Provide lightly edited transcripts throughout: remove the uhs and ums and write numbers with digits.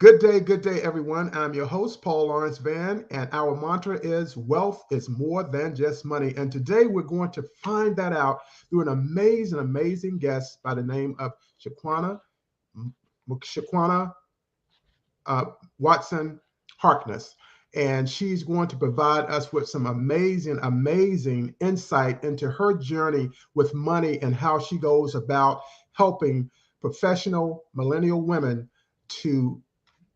good day, everyone. I'm your host, Paul Lawrence Van, and our mantra is wealth is more than just money. And today we're going to find that out through an amazing guest by the name of Shaquana uh, Watson-Harkness. And she's going to provide us with some amazing insight into her journey with money and how she goes about helping professional millennial women to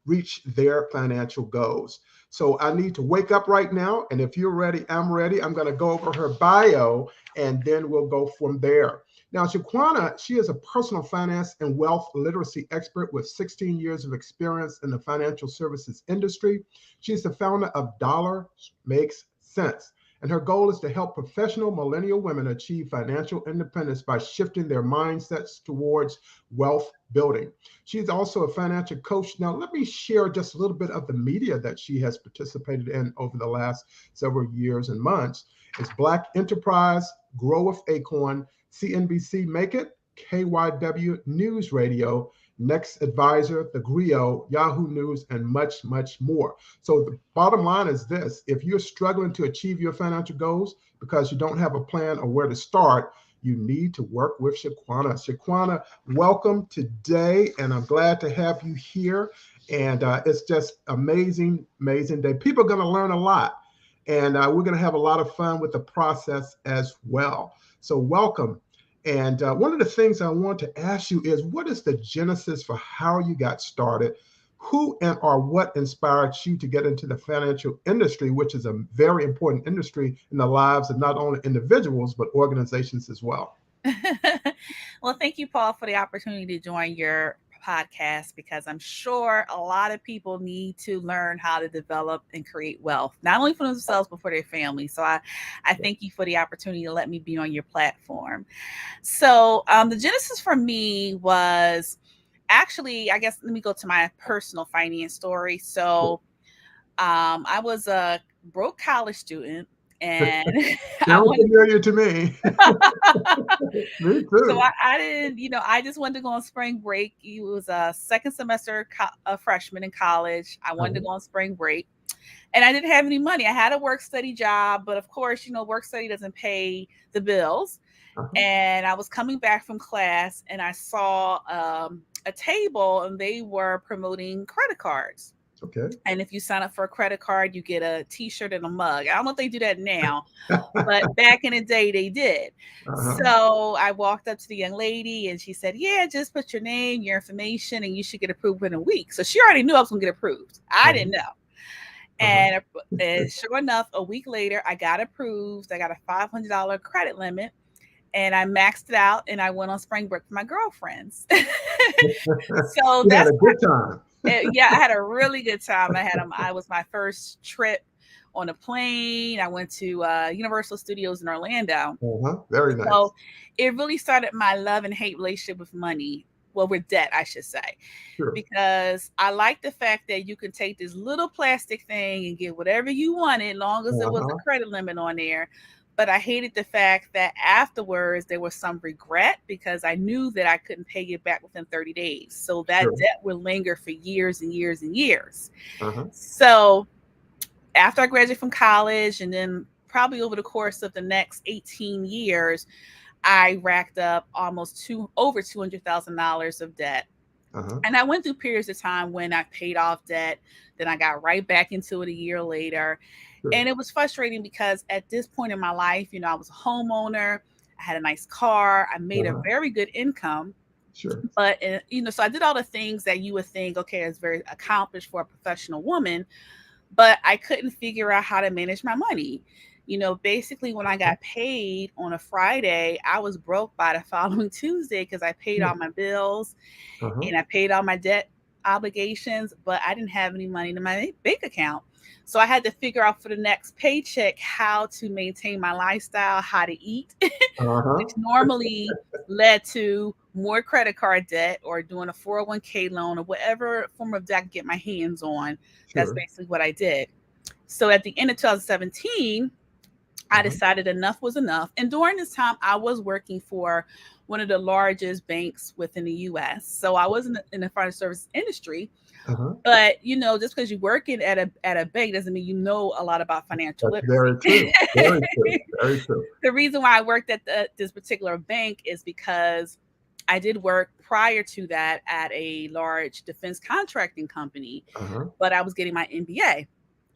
reach their financial goals. So I need to wake up right now. And if you're ready, I'm ready. I'm going to go over her bio and then we'll go from there. Now, Shaquana, she is a personal finance and wealth literacy expert with 16 years of experience in the financial services industry. She's the founder of Dollar Makes Sense. And her goal is to help professional millennial women achieve financial independence by shifting their mindsets towards wealth building. She's also a financial coach. Now, let me share just a little bit of the media that she has participated in over the last several years and months. It's Black Enterprise, Grow with Acorn, CNBC Make It, KYW News Radio, Next Advisor, The Griot, Yahoo News, and much more. So the bottom line is this: if you're struggling to achieve your financial goals because you don't have a plan or where to start, you need to work with Shaquana. Shaquana, welcome today, and I'm glad to have you here. And it's just amazing day. People are going to learn a lot, and we're going to have a lot of fun with the process as well. So welcome. And one of the things I want to ask you is, what is the genesis for how you got started? Who and or what inspired you to get into the financial industry, which is a very important industry in the lives of not only individuals, but organizations as well? Well, thank you, Paul, for the opportunity to join your podcast because I'm sure a lot of people need to learn how to develop and create wealth, not only for themselves, but for their family. So I thank you for the opportunity to let me be on your platform. So the genesis for me was actually, I guess, let me go to my personal finance story. So I was a broke college student and I Sounds wanted familiar to me. Me so too. I didn't, I just wanted to go on spring break. It was a second semester a freshman in college. I wanted to go on spring break and I didn't have any money. I had a work study job, but of course, work study doesn't pay the bills. Uh-huh. And I was coming back from class and I saw a table and they were promoting credit cards. Okay. And if you sign up for a credit card, you get a t-shirt and a mug. I don't know if they do that now, but back in the day they did. Uh-huh. So I walked up to the young lady and she said, yeah, just put your name, your information, and you should get approved in a week. So she already knew I was going to get approved. I Uh-huh. didn't know. Uh-huh. And sure enough, a week later, I got approved. I got a $500 credit limit and I maxed it out and I went on spring break with my girlfriends. So You had that's a good time. yeah, I had a really good time. I was my first trip on a plane. I went to Universal Studios in Orlando. Uh-huh. Very nice. So it really started my love and hate relationship with money. Well, with debt, I should say, Sure. because I like the fact that you can take this little plastic thing and get whatever you wanted, long as there was a Uh-huh. credit limit on there. But I hated the fact that afterwards there was some regret because I knew that I couldn't pay it back within 30 days. So that Sure. debt would linger for years and years and years. Uh-huh. So after I graduated from college and then probably over the course of the next 18 years, I racked up almost over $200,000 of debt. Uh-huh. And I went through periods of time when I paid off debt, then I got right back into it a year later. Sure. And it was frustrating because at this point in my life, I was a homeowner, I had a nice car, I made a Uh-huh. very good income. Sure. But, so I did all the things that you would think, okay, it's very accomplished for a professional woman, but I couldn't figure out how to manage my money. Basically, when I got paid on a Friday, I was broke by the following Tuesday because I paid Sure. all my bills Uh-huh. and I paid all my debt obligations, but I didn't have any money in my bank account. So I had to figure out for the next paycheck how to maintain my lifestyle, how to eat, which Uh-huh. normally led to more credit card debt or doing a 401k loan or whatever form of debt I could get my hands on. That's Sure. basically what I did. So at the end of 2017, I decided enough was enough. And during this time, I was working for one of the largest banks within the US. So I was in the financial services industry. Uh-huh. But just because you're working at a bank doesn't mean you know a lot about financial That's literacy. very true. Very true. Very true. The reason why I worked at this particular bank is because I did work prior to that at a large defense contracting company, Uh-huh. but I was getting my MBA.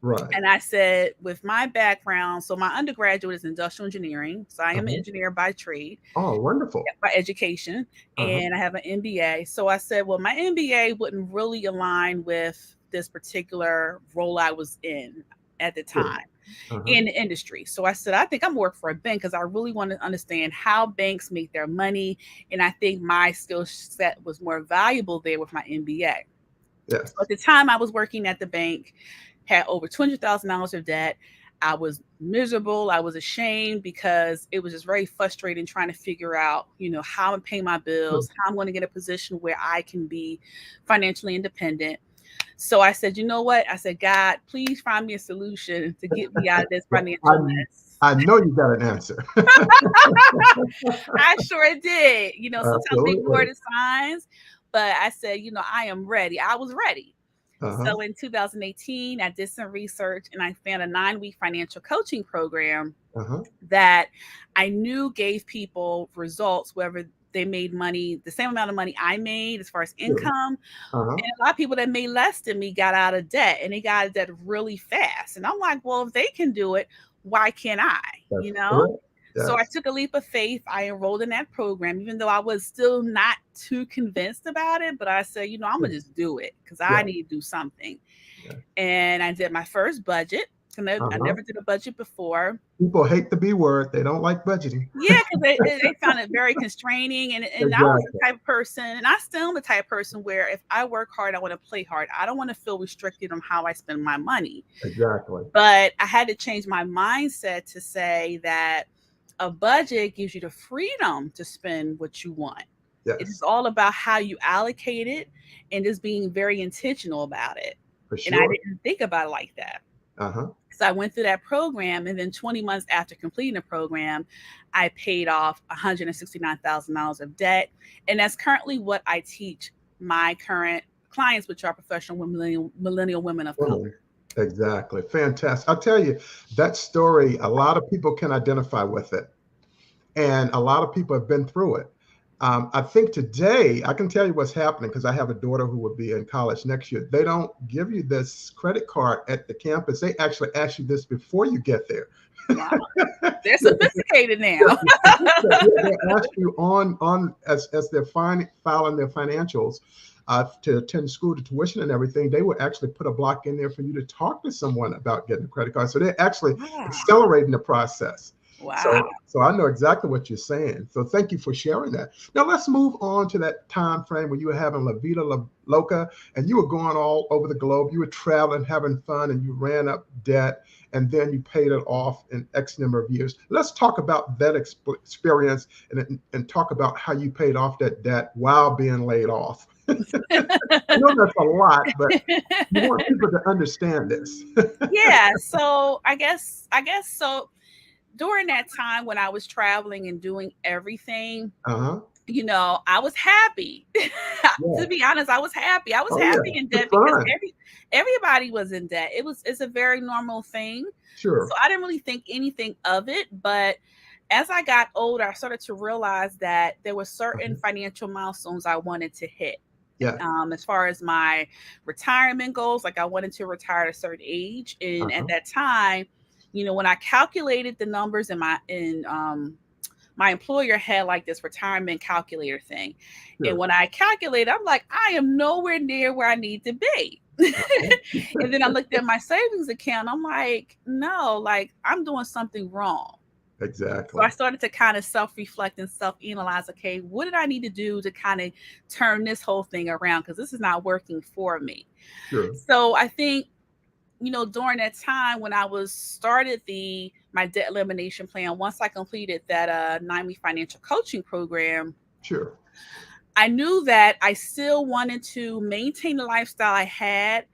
Right. And I said, with my background, so my undergraduate is industrial engineering. So I am an Uh-huh. engineer by trade, Oh, wonderful. by education, Uh-huh. and I have an MBA. So I said, well, my MBA wouldn't really align with this particular role I was in at the Sure. time Uh-huh. in the industry. So I said, I think I'm working for a bank because I really want to understand how banks make their money. And I think my skill set was more valuable there with my MBA. Yes. So at the time I was working at the bank, had over $200,000 of debt. I was miserable. I was ashamed because it was just very frustrating trying to figure out, how I'm going to pay my Sure. bills, how I'm going to get a position where I can be financially independent. So I said, you know what? I said, God, please find me a solution to get me out of this Well, financial mess. I know you got an answer. I sure did. Sometimes we ignore Absolutely. the signs, but I said, I am ready. I was ready. Uh-huh. So in 2018, I did some research and I found a 9-week financial coaching program Uh-huh. that I knew gave people results, whether they made money, the same amount of money I made as far as Sure. income. Uh-huh. And a lot of people that made less than me got out of debt, and they got out of debt really fast. And I'm like, well, if they can do it, why can't I? That's You know? correct. So I Yes. took a leap of faith. I enrolled in that program, even though I was still not too convinced about it. But I said, I'm Sure. gonna just do it because I Yeah. need to do something. Yeah. And I did my first budget. I Uh-huh. never did a budget before. People hate the B word. They don't like budgeting. Yeah, because they found it very constraining. And I was the Exactly. type of person, and I still am the type of person where if I work hard, I want to play hard. I don't want to feel restricted on how I spend my money. Exactly. But I had to change my mindset to say that a budget gives you the freedom to spend what you want. It is Yes. all about how you allocate it and just being very intentional about it. For And I sure. didn't think about it like that. Uh-huh. So I went through that program, and then 20 months after completing the program, I paid off $169,000 of debt. And that's currently what I teach my current clients, which are professional millennial women of color. Women. Exactly. Fantastic. I'll tell you, that story, a lot of people can identify with it. And a lot of people have been through it. I think today, I can tell you what's happening because I have a daughter who will be in college next year. They don't give you this credit card at the campus. They actually ask you this before you get there. Wow. They're sophisticated now. They ask you on as they're filing their financials to attend school, to tuition and everything. They will actually put a block in there for you to talk to someone about getting a credit card. So they're actually Wow. accelerating the process. Wow. So I know exactly what you're saying. So thank you for sharing that. Now let's move on to that time frame when you were having La Vida Loca and you were going all over the globe. You were traveling, having fun, and you ran up debt, and then you paid it off in X number of years. Let's talk about that experience and talk about how you paid off that debt while being laid off. I know that's a lot, but you want people to understand this. Yeah. So I guess so. During that time when I was traveling and doing everything, Uh-huh. I was happy. Yeah. To be honest, I was happy. I was Oh happy yeah. in It's debt because fun. everybody was in debt. It's a very normal thing. So Sure. I didn't really think anything of it. But as I got older, I started to realize that there were certain Uh-huh. financial milestones I wanted to hit. Yeah. As far as my retirement goals, like I wanted to retire at a certain age, and at Uh-huh. that time, when I calculated the numbers my employer had like this retirement calculator thing. And Sure. when I calculated, I'm like, I am nowhere near where I need to be. Uh-huh. And then I looked at my savings account. I'm like, no, like I'm doing something wrong. So Exactly. I started to kind of self reflect and self analyze. Okay, what did I need to do to kind of turn this whole thing around? Because this is not working for me. Sure. So I think during that time when I was started my debt elimination plan, once I completed that 9-week financial coaching program, Sure. I knew that I still wanted to maintain the lifestyle I had,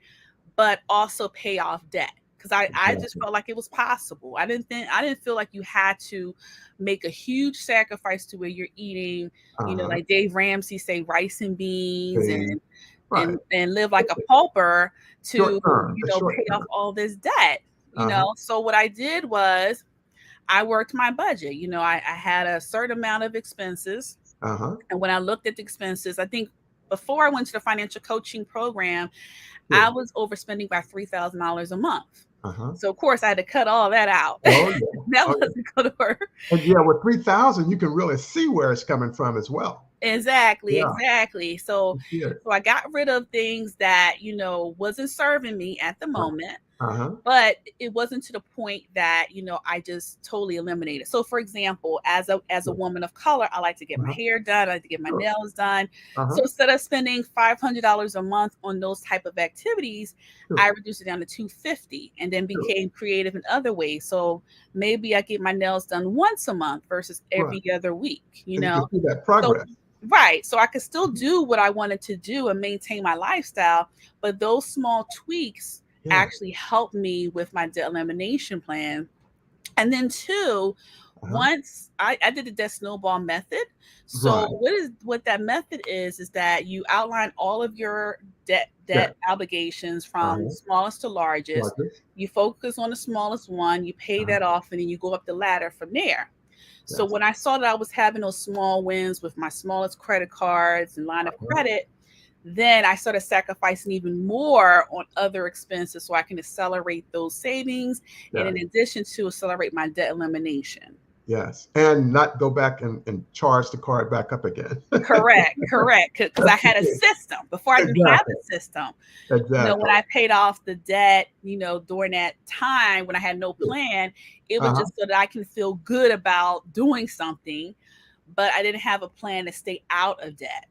but also pay off debt. because I just Exactly. felt like it was possible. I didn't feel like you had to make a huge sacrifice to where you're eating, Uh-huh. like Dave Ramsey say, rice and beans, See, right. and live like a pauper to, Short term, the short pay off term. all this debt. Uh-huh. So what I did was I worked my budget. I had a certain amount of expenses, Uh-huh. and when I looked at the expenses, I think before I went to the financial coaching program, I Sure. was overspending by $3,000 a month. Uh-huh. So of course I had to cut all that out. Oh yeah. That Oh yeah. wasn't going to work. And yeah, with 3,000, you can really see where it's coming from as well. Exactly, Yeah. exactly. So You see it. so I got rid of things that, wasn't serving me at the Uh, moment, Uh-huh. but it wasn't to the point that, I just totally eliminated. So for example, as a Sure. woman of color, I like to get my Uh-huh. hair done, I like to get my Sure. nails done. So Uh-huh. instead of spending $500 a month on those type of activities, I Sure. reduced it down to 250 and then Sure. became creative in other ways. So maybe I get my nails done once a month versus Right. every other week, And you can see that So progress. right. So I could still Mhm. do what I wanted to do and maintain my lifestyle, but those small tweaks Yeah. actually helped me with my debt elimination plan. And then two, Uh-huh. once I did the debt snowball method. So Right. what that method is that you outline all of your Yeah. debt obligations from Uh-huh. smallest to largest. Largest. You focus on the smallest one, you pay Uh-huh. that off, and then you go up the ladder from there. So Yes. when I saw that I was having those small wins with my smallest credit cards and line of Uh-huh. credit, then I started sacrificing even more on other expenses so I can accelerate those savings and Yeah. in addition to accelerate my debt elimination. Yes. And not go back and charge the card back up again. Correct, correct. Because I That's the had a key. system before I didn't have Exactly. a system. Exactly. When I paid off the debt, during that time when I had no Sure. plan, it was Uh-huh. just so that I can feel good about doing something, but I didn't have a plan to stay out of debt.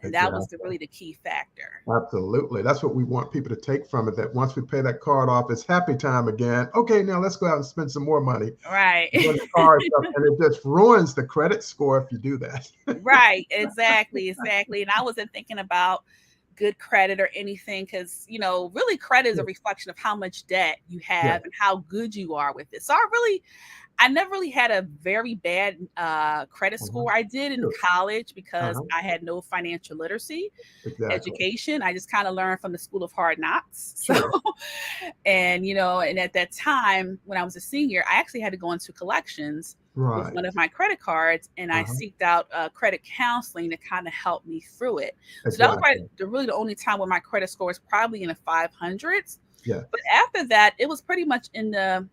And that was Exactly. really the key factor. Absolutely. That's what we want people to take from it, that once we pay that card off, it's happy time again. Okay, now let's go out and spend some more money. Right. When the card's up, and it just ruins the credit score if you do that. Right, exactly, exactly. And I wasn't thinking about good credit or anything because, really credit is a Sure. reflection of how much debt you Yeah. have and how good you are with it. So I never really had a very bad credit Uh-huh. score. I did in Sure. college because Uh-huh. I had no financial literacy Exactly. education. I just kind of learned from the school of hard knocks. So, Sure. and at that time when I was a senior, I actually had to go into collections with Right. one of my credit cards, and I Uh-huh. seeked out credit counseling to kind of help me through it. So that was Exactly. really the only time where my credit score was probably in the 500s. Yes. But after that, it was pretty much in the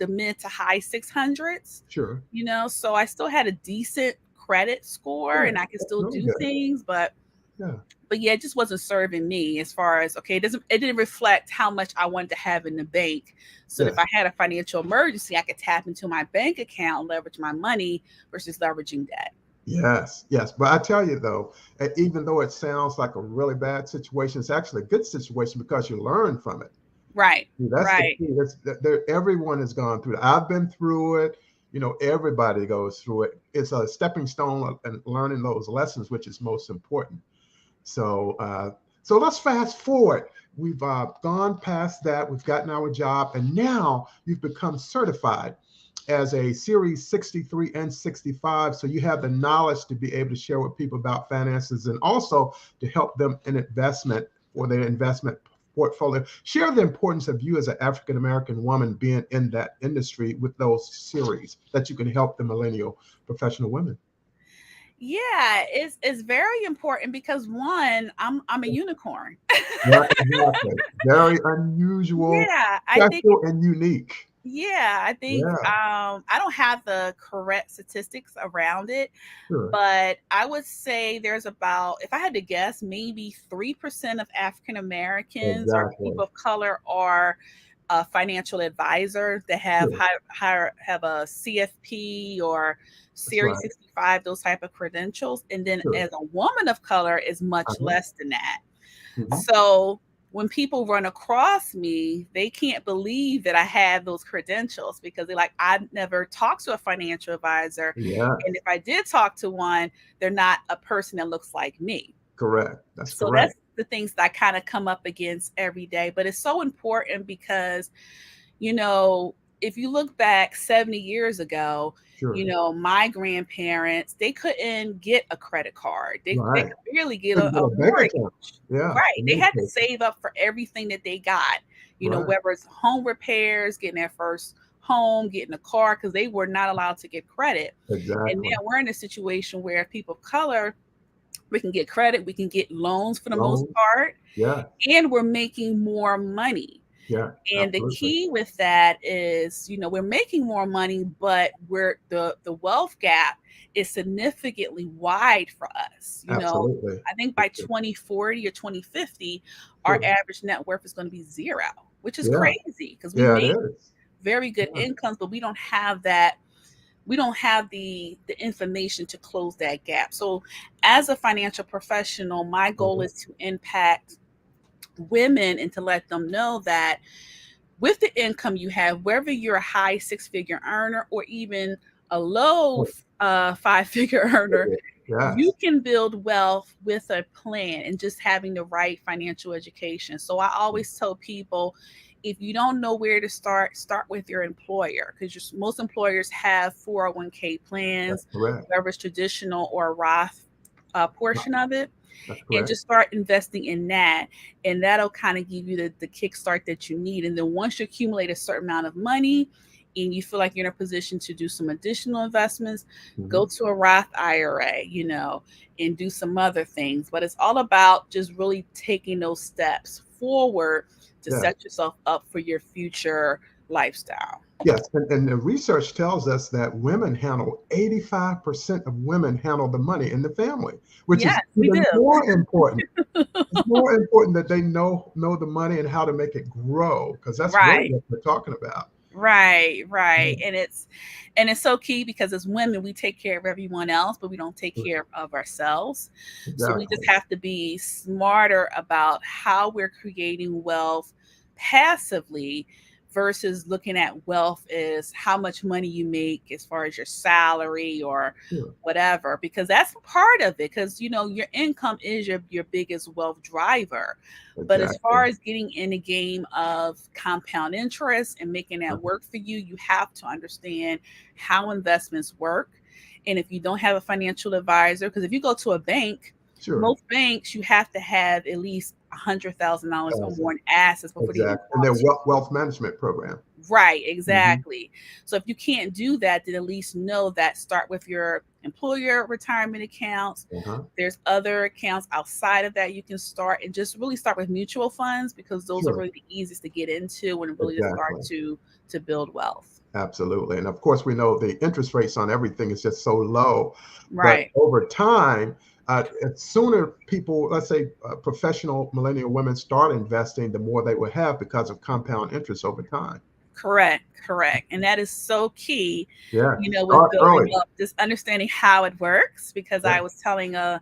mid to high 600s. Sure. So I still had a decent credit score, Yeah. and I could That's still really do good. things, but Yeah. yeah, it just wasn't serving me as far as okay, it didn't reflect how much I wanted to have in the bank. So that if Yes. I had a financial emergency, I could tap into my bank account, leverage my money versus leveraging debt. Yes. Yes. But I tell you though, even though it sounds like a really bad situation, it's actually a good situation because you learn from it. Right. See, that's the Right. key. Everyone has gone through it. I've been through it. Everybody goes through it. It's a stepping stone and learning those lessons, which is most important. So, so let's fast forward. We've gone past that. We've gotten our job, and now you've become certified as a Series 63 and 65. So you have the knowledge to be able to share with people about finances and also to help them in investment for their investment portfolio. Share the importance of you as an African American woman being in that industry with those series that you can help the millennial professional women. Yeah, it's very important because one, I'm a unicorn. Yeah, exactly. Very unusual, Yeah, I think special, and unique. Yeah, I don't have the correct statistics around it, sure. but I would say there's about, if I had to guess, maybe 3% of African Americans or Exactly. people of color are a financial advisor that have Sure. have a CFP or That's Series right. 65, those type of credentials. And then Sure. as a woman of color is much Uh-huh. less than that. Hmm. So when people run across me, they can't believe that I have those credentials because they're like, I never talked to a financial advisor. And Yes, if I did talk to one, they're not a person that looks like me. correct. That's So correct. that's the things that I kind of come up against every day. But it's so important because you know, if you look back 70 years ago, Sure. my grandparents, they couldn't get a credit card. They Right. could barely get Couldn't get a a bank mortgage. account. Yeah. Right. They had to Communication. save up for everything that they got, Right. whether it's home repairs, getting their first home, getting a car, because they were not allowed to get credit. And Exactly. now we're in a situation where people of color, we can get credit, we can get loans for the most Loans. part, Yeah. and we're making more money. Yeah. And the Absolutely. key with that is, we're making more money, but the wealth gap is significantly wide for us. Absolutely. I think by 2040 or 2050, our Sure. average net worth is going to be zero, which is Yeah. crazy because we Yeah, it make is. very good Yeah. incomes, but we don't have that. We don't have the information to close that gap. So, as a financial professional, my goal Mhm. is to impact women and to let them know that with the income you have, whether you're a high six-figure earner or even a low Oh, five-figure earner, you yes. can build wealth with a plan and just having the right financial education. So I always tell people, if you don't know where to start with your employer, because most employers have 401k That's plans, correct. whether it's traditional or a Roth portion of it, That's and correct. just start investing in that. And that'll kind of give you the kickstart that you need. And then once you accumulate a certain amount of money and you feel like you're in a position to do some additional investments, go Mhm. to a Roth IRA, and do some other things. But it's all about just really taking those steps forward to Yes. set yourself up for your future lifestyle. Yes. And the research tells us that women handle 85% of women handle the money in the family, which Yes, is we do. even more important. It's more important that they know the money and how to make it grow, because that's really Right. what we're talking about. Right, right. Yeah, And it's so key because as women, we take care of everyone else, but we don't take care of ourselves. So we just exactly. have to be smarter about how we're creating wealth passively versus looking at wealth as how much money you make as far as your salary or Sure. whatever, because that's part of it. Because your income is your biggest wealth driver. But as far Exactly. as getting in the game of compound interest and making that Uh-huh. work for you, you have to understand how investments work. And if you don't have a financial advisor, because if you go to a bank, Sure. most banks, you have to have at least $100,000 or more Awesome. in assets before they even Exactly. And talk their to you. wealth management program. Right, Hmm. exactly. So if you can't do that, then at least know that start with your employer retirement accounts. Uh-huh. There's other accounts outside of that you can start, and just really start with mutual funds because those are Sure. really the easiest to get into and really to start Exactly. to build wealth. Absolutely. And of course, we know the interest rates on everything is just so low. But Right. over time, sooner people, let's say professional millennial women start investing, the more they will have because of compound interest over time. Correct, correct. And that is so key, Yeah. with Start building early. up, just understanding how it works. Because Yeah. I was telling a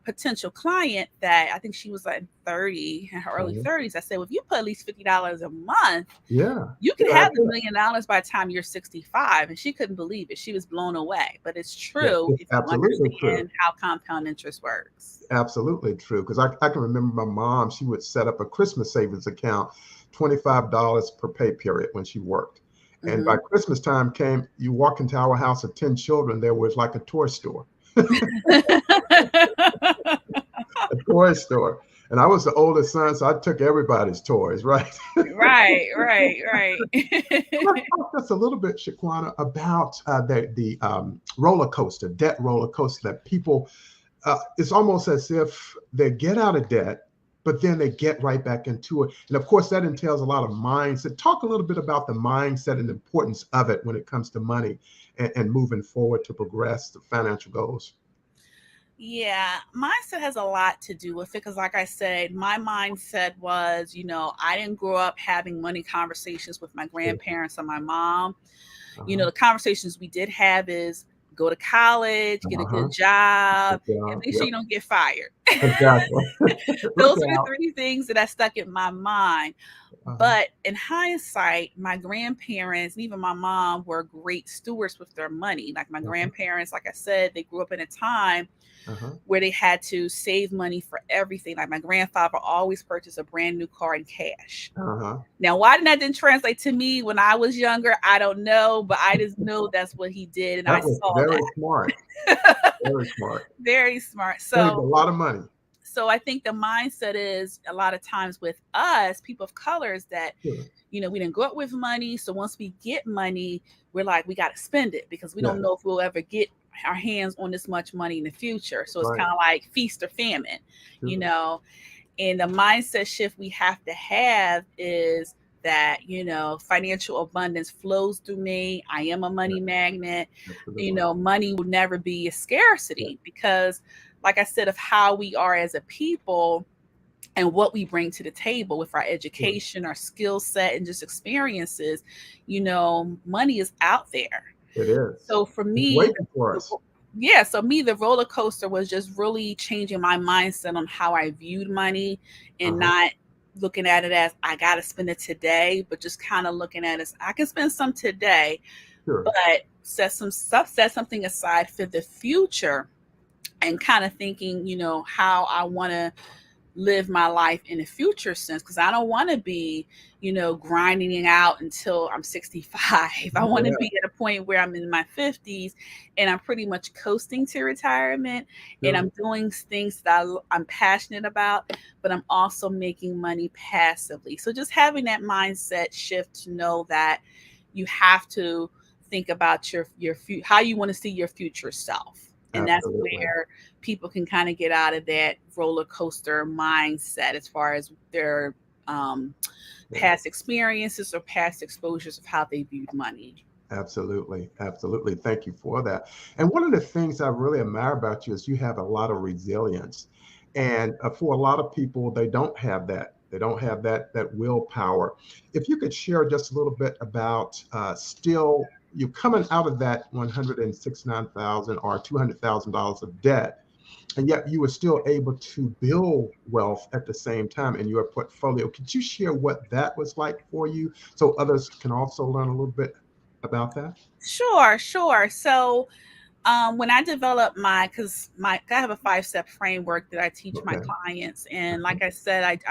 potential client that I think she was like 30, in her early Uh-huh. 30s. I said, well, if you put at least $50 a month, Yeah. you can Good have the idea. $1 million by the time you're 65. And she couldn't believe it. She was blown away. But it's Yeah. true It's if you absolutely true. understand how compound interest works. Absolutely true. Because I can remember my mom, she would set up a Christmas savings account, $25 per pay period when she worked. And by Hmm. Christmas time came, you walk into our house of 10 children, there was like a toy store, a toy store. And I was the oldest son, so I took everybody's toys, right? Right, right, right. Let's talk just a little bit, Shaquana, about the roller coaster, debt roller coaster that people, it's almost as if they get out of debt, but then they get right back into it. And of course, that entails a lot of mindset. Talk a little bit about the mindset and the importance of it when it comes to money and moving forward to progress the financial goals. Yeah, mindset has a lot to do with it because, like I said, my mindset was, I didn't grow up having money conversations with my Sure. grandparents or my mom. Uh-huh. The conversations we did have is go to college, get a good Uh-huh. job, Good and job. make sure Yep. you don't get fired. Exactly. Look Those are the out. three things that I stuck in my mind. Uh-huh. But in hindsight, my grandparents and even my mom were great stewards with their money. Like my Uh-huh. grandparents, like I said, they grew up in a time Uh-huh. where they had to save money for everything. Like my grandfather always purchased a brand new car in cash. Uh-huh. Now, why did that didn't translate to me when I was younger, I don't know, but I just know that's what he did, and I That was saw very smart. that. Very smart. Very smart. Saved a So, lot of money. so I think the mindset is a lot of times with us, people of colors, that Sure. we didn't grow up with money. So once we get money, we're like, we got to spend it because we don't Yes. know if we'll ever get our hands on this much money in the future. So it's Right. kind of like feast or famine, you Sure. know. And the mindset shift we have to have is that, financial abundance flows through me. I am a money Yes. magnet. Absolutely. Money will never be a Yes. scarcity because, like I said, of how we are as a people and what we bring to the table with our Sure. education, our skill set, and just experiences, money is out there. It is. So for It's me, waiting for us. yeah, so me, the roller coaster was just really changing my mindset on how I viewed money and Uh-huh. not looking at it as I got to spend it today, but just kind of looking at it as I can spend some today, Sure. but set something aside for the future and kind of thinking, how I want to live my life in a future sense because I don't want to be, grinding it out until I'm 65. I want to Yeah. be at a point where I'm in my 50s and I'm pretty much coasting to retirement and Sure. I'm doing things that I'm passionate about, but I'm also making money passively. So just having that mindset shift to know that you have to think about how you want to see your future self. And that's Absolutely. where people can kind of get out of that roller coaster mindset as far as their um, Yeah. past experiences or past exposures of how they viewed money. Absolutely. Absolutely. Thank you for that. And one of the things I really admire about you is you have a lot of resilience. And for a lot of people, they don't have that. They don't have that willpower. If you could share just a little bit about still you coming out of that 169,000 or $200,000 of debt, and yet you were still able to build wealth at the same time in your portfolio. Could you share what that was like for you so others can also learn a little bit about that? Sure, sure. So when I developed because I have a 5-step framework that I teach my Okay. clients, and Uh-huh. like I said,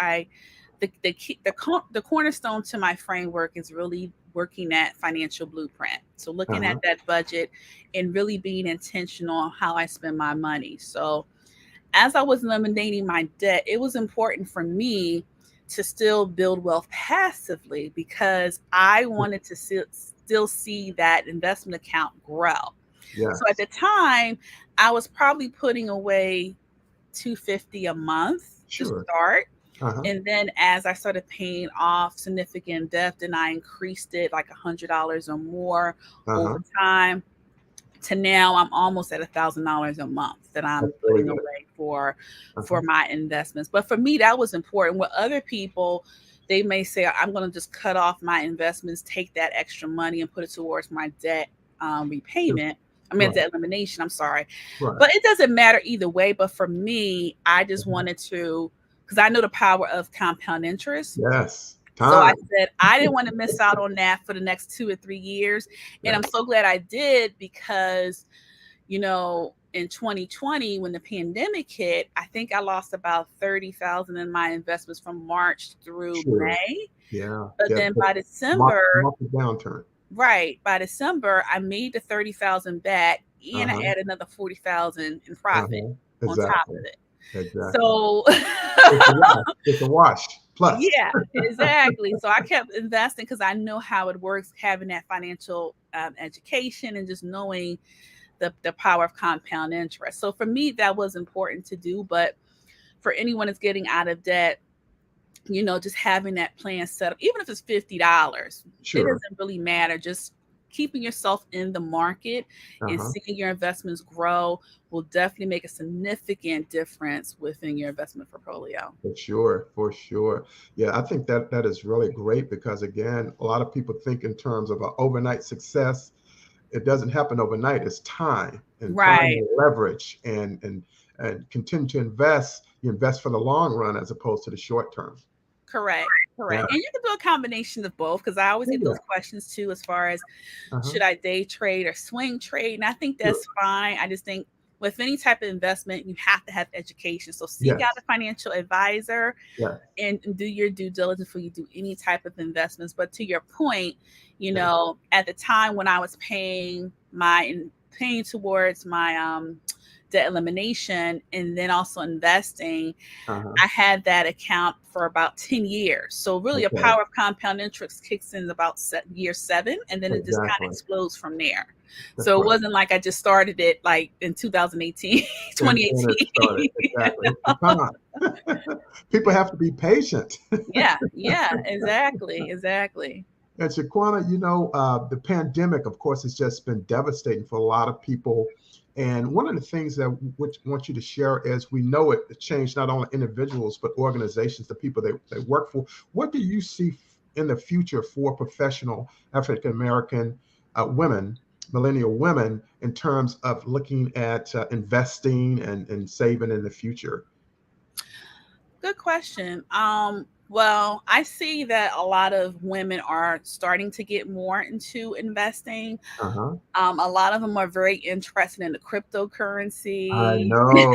the cornerstone to my framework is really working at financial blueprint. So looking Uh-huh. at that budget and really being intentional on how I spend my money. So as I was eliminating my debt, it was important for me to still build wealth passively because I wanted to still see that investment account grow. So at Yes. the time, I was probably putting away 250 a month to Sure. start. Uh-huh. And then as I started paying off significant debt, and I increased it like $100 or more over Uh-huh. time to now I'm almost at $1,000 a month that I'm That's really putting good. away for Uh-huh. my investments. But for me, that was important. With other people, they may say, I'm going to just cut off my investments, take that extra money and put it towards my debt Sure. repayment. I mean, Right. debt elimination. I'm sorry. Right. But it doesn't matter either way. But for me, I just Uh-huh. wanted to, because I know the power of compound interest. Yes. So I Time. said I didn't want to miss out on that for the next 2 or 3 years. And Yeah. I'm so glad I did because in 2020 when the pandemic hit, I think I lost about 30,000 in my investments from March through Sure. May. Yeah. But Yeah. then The by December, market downturn. right, by December, I made the 30,000 back and I Uh-huh. added another 40,000 in profit Uh-huh. on top Exactly. of it. Exactly. So It's a wash. It's a wash. Plus. yeah, exactly. So I kept investing because I know how it works, having that financial education and just knowing the power of compound interest. So for me, that was important to do. But for anyone that's getting out of debt, just having that plan set up, even if it's $50, it Sure. doesn't really matter. Just keeping yourself in the market and Uh-huh. seeing your investments grow will definitely make a significant difference within your investment portfolio. For sure, for sure. Yeah, I think that is really great because again, a lot of people think in terms of an overnight success. It doesn't happen overnight. It's time and time Right. and leverage and continue to invest. You invest for the long run as opposed to the short term. Correct. Correct. Yeah. And you can do a combination of both because I always Yeah. get Yeah. those questions too, as far as Uh-huh. should I day trade or swing trade? And I think Sure. that's fine. I just think with any type of investment, you have to have education. So seek out Yes. a financial advisor Yes. and do your due diligence before you do any type of investments. But to your point, Yes. at the time when I was paying towards my debt elimination and then also investing, Uh-huh. I had that account for about 10 years. So really a Okay. power of compound interest kicks in about year 7, and then it just kind of Exactly. explodes from there. That's So it right. wasn't like I just started it like in 2018, And it started. 2018. Exactly. It's time. People have to be patient. Yeah, yeah, exactly, exactly. And Shaquana, the pandemic, of course, has just been devastating for a lot of people. And one of the things that which want you to share is we know it changed not only individuals but organizations, the people they work for. What do you see in the future for professional African American women, millennial women, in terms of looking at investing and saving in the future? Good question. Well, I see that a lot of women are starting to get more into investing. Uh huh. A lot of them are very interested in the I cryptocurrency, know.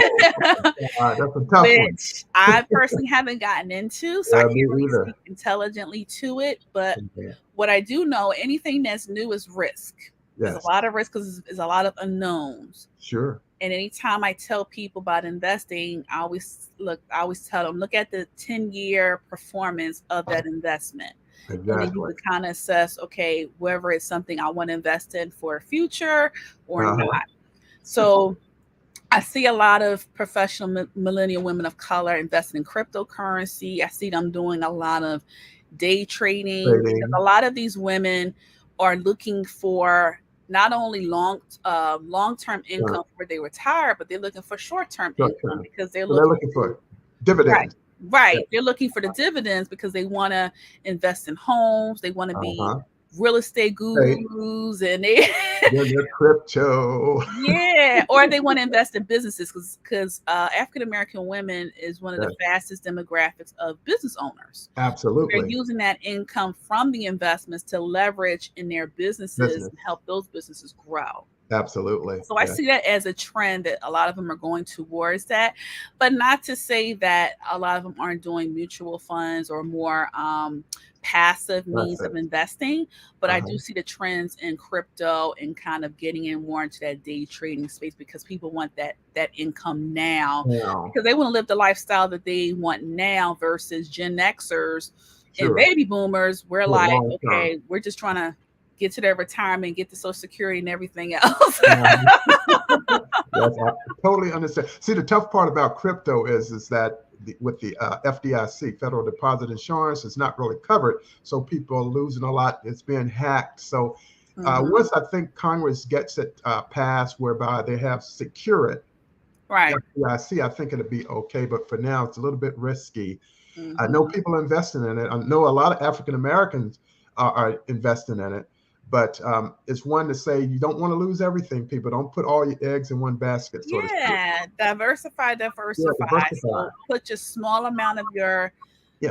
That's a tough one. which I personally haven't gotten into, so I Yeah, me can't really either. speak intelligently to it. But Yeah. what I do know, anything that's new is risk. There's a Yes. lot of risk because there's a lot of unknowns. Sure. And anytime I tell people about investing, I always tell them, look at the 10-year performance of that investment. And then you Exactly. can kind of assess, okay, whether it's something I want to invest in for a future or Uh-huh. not. So I see a lot of professional millennial women of color investing in cryptocurrency. I see them doing a lot of day trading because Trading. a lot of these women are looking for not only long term uh, income where they retire, but they're looking for short term Short income term. because they're So they're looking looking to for right. dividends. Yeah. Right. They're looking for the dividends because they want to invest in homes. They want to be Uh-huh. real estate Hey, gurus and they then your crypto. yeah, or they want to invest in businesses because African American women is one of the Yes, fastest demographics of business owners. They're absolutely. using that income from the investments to leverage in their businesses Business. and help those businesses grow. Absolutely. So I Yeah. see that as a trend that a lot of them are going towards that, but not to say that a lot of them aren't doing mutual funds or more passive That's means it. of investing. But I do Uh-huh. see the trends in crypto and kind of getting in more into that day trading space because people want that income now Now, because they want to live the lifestyle that they want now versus Gen Xers and sure. baby boomers. We're For the like, long term. okay, we're just trying to get to their retirement, get the Social Security and everything else. Uh-huh. Yes, I totally understand. See, the tough part about crypto is that with the FDIC, Federal Deposit Insurance, it's not really covered. So people are losing a lot. It's being hacked. So Hmm. once I think Congress gets it passed, whereby they have secured Right. FDIC, I think it'll be okay. But for now, it's a little bit risky. I know Hmm. people are investing in it. I know a lot of African Americans are investing in it. But it's one to say you don't want to lose everything. People don't put all your eggs in one basket, so to speak. Yeah, diversify, Yeah, diversify. diversify. So put just small amount of Yeah,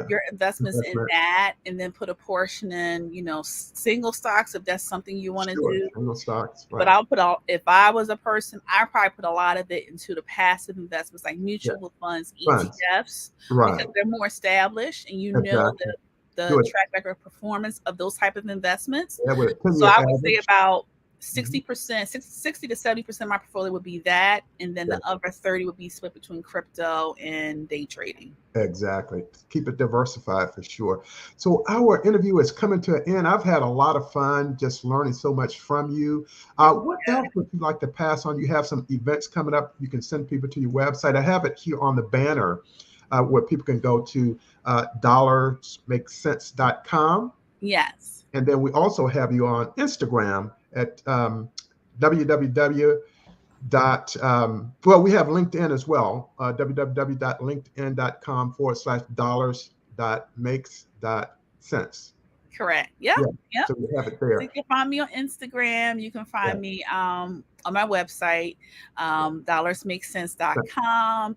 your investments in investment. that, and then put a portion in, single stocks if that's something you want to Sure, do. single stocks, But right? I'll put all if I was a person, I probably put a lot of it into the passive investments like Yeah, mutual funds, funds, ETFs, because right? they're more established and Exactly. the Do it. track record performance of those type of investments. Yeah, with a So 10-year I would say average. about Mhm. 60%, 60 to 70% of my portfolio would be that, and then the Yeah, other 30 would be split between crypto and day trading. exactly. Keep it diversified for sure. So our interview is coming to an end. I've had a lot of fun just learning so much from you. What else would you like to pass on? You have some events coming up. You can send people to your website. I have it here on the banner where people can go to dollarsmakesense.com. Yes. And then we also have you on Instagram at www dot well, we have LinkedIn as well, www.linkedin.com/dollars.makes.sense. Correct. Yep. Yeah, Yep. so we have it So you there. can find me on Instagram. You can Yeah, find me on my website, dollarsmakesense.com.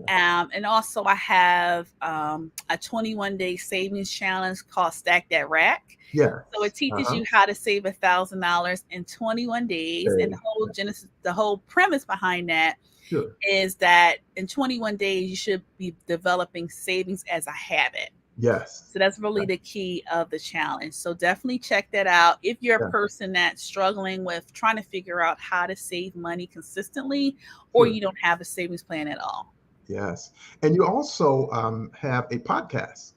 Yeah. And also, I have a 21-day savings challenge called Stack That Rack. So Yes. it teaches Uh-huh. you how to save $1,000 in 21 days. And Hey, the whole genesis, the whole premise behind that sure. is that in 21 days, you should be developing savings as a habit. Yes. So that's really Yes. the key of the challenge. So definitely check that out. If you're a Yes. person that's struggling with trying to figure out how to save money consistently, or Sure. you don't have a savings plan at all. Yes. And you also have a podcast.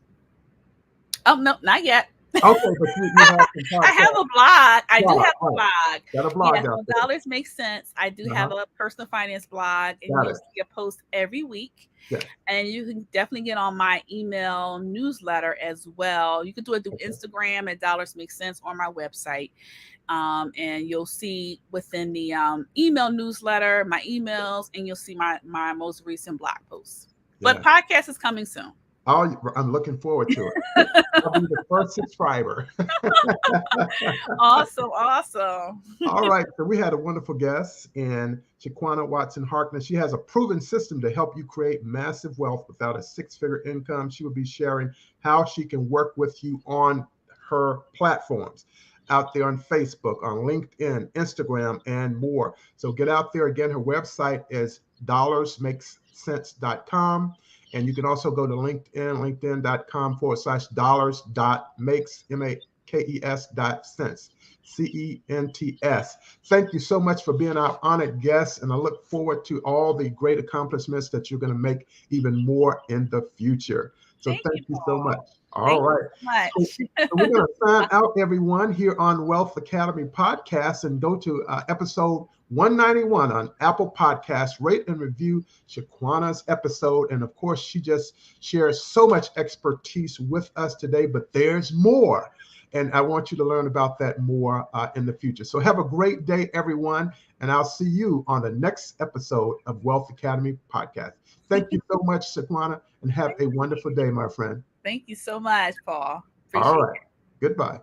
Oh, no, not yet. Okay, but you have some I have podcast. a blog. I do Blog, have a right. blog. Got a Yes, blog out on there. Dollars Make Sense. I do have Uh-huh. a personal finance blog, and Got you'll it. see a post every week. Yes. And you can definitely get on my email newsletter as well. You can do it through Okay. Instagram at Dollars Make Sense or my website. And you'll see within the email newsletter my emails, and you'll see my most recent blog posts. But Yeah. podcast is coming soon. Oh, I'm looking forward to it. I'll be the first subscriber. Awesome, awesome. All right. So we had a wonderful guest in Shaquana Watson-Harkness. She has a proven system to help you create massive wealth without a six-figure income. She will be sharing how she can work with you on her platforms out there on Facebook, on LinkedIn, Instagram, and more. So get out there. Again, her website is dollarsmakesense.com. And you can also go to LinkedIn, linkedin.com/dollars.makes, M-A-K-E-S .sense. CENTS. Thank you so much for being our honored guest, and I look forward to all the great accomplishments that you're going to make even more in the future. So Thank thank you, you so much. Paul. All Thank you right. so So, much. so we're going to sign out, everyone, here on Wealth Academy Podcast and go to episode 191 on Apple Podcasts. Rate and review Shaquana's episode. And of course, she just shares so much expertise with us today, but there's more. And I want you to learn about that more in the future. So have a great day, everyone. And I'll see you on the next episode of Wealth Academy Podcast. Thank you so much, Shaquana, and have a wonderful day, my friend. Thank you so much, Paul. All Appreciate right. Goodbye. it.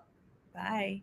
Bye.